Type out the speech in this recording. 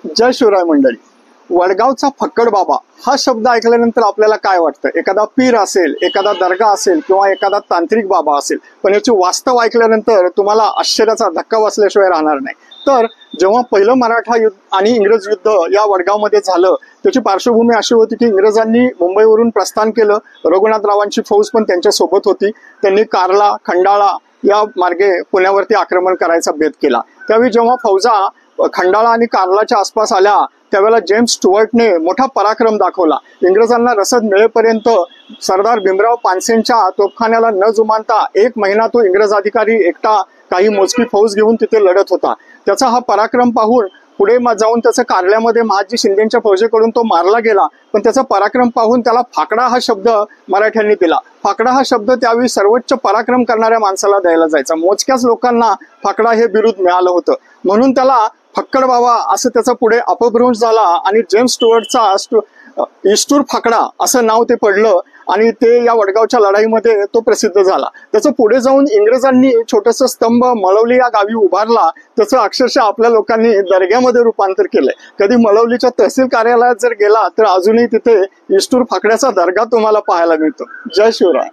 जय शिवराय मंडळी. वडगावचा फक्कड बाबा हा शब्द ऐकल्यानंतर आपल्याला काय वाटतं? एखादा पीर असेल, एखादा दर्गा असेल किंवा एखादा तांत्रिक बाबा असेल, पण याची वास्तव ऐकल्यानंतर तुम्हाला आश्चर्याचा धक्का बसल्याशिवाय राहणार नाही. तर जेव्हा पहिलं मराठा युद्ध आणि इंग्रज युद्ध या वडगावमध्ये झालं, त्याची पार्श्वभूमी अशी होती की इंग्रजांनी मुंबईवरून प्रस्थान केलं. रघुनाथरावांची फौज पण त्यांच्या सोबत होती. त्यांनी कारला, खंडाळा या मार्गे पुण्यावरती आक्रमण करायचा बेत केला. त्यावेळी जेव्हा फौजा खंडाळा आणि कार्लाच्या आसपास आल्या, त्यावेळेला जेम्स स्टुअर्टने मोठा पराक्रम दाखवला. इंग्रजांना रसद मिळेपर्यंत सरदार भीमराव पानसेंच्या तोफखान्याला न जुमानता 1 महिना तो इंग्रज अधिकारी एकटा काही मोजकी फौज घेऊन तिथे लढत होता. त्याचा हा पराक्रम पाहून पुढे जाऊन त्याचा कारल्यामध्ये महाजी शिंदेच्या फौजेकडून तो मारला गेला. पण त्याचा पराक्रम पाहून त्याला फाकडा हा शब्द मराठ्यांनी दिला. फाकडा हा शब्द त्यावेळी सर्वोच्च पराक्रम करणाऱ्या माणसाला द्यायला जायचा. मोजक्याच लोकांना फाकडा हे बिरुद मिळालं होतं, म्हणून त्याला फक्कड बाबा असं त्याचा पुढे अपभ्रंश झाला आणि जेम्स स्टुअर्टचा इस्टूर फाकडा असं नाव ते पडलं आणि ते या वडगावच्या लढाईमध्ये तो प्रसिद्ध झाला. त्याचं पुढे जाऊन इंग्रजांनी छोटंसं स्तंभ मळवली या गावी उभारला. त्याचं अक्षरशः आपल्या लोकांनी दर्ग्यामध्ये रूपांतर केलंय. कधी मळवलीच्या तहसील कार्यालयात जर गेला तर अजूनही तिथे इस्टूर फाकड्याचा दर्गा तुम्हाला पाहायला मिळतो. जय शिवराय.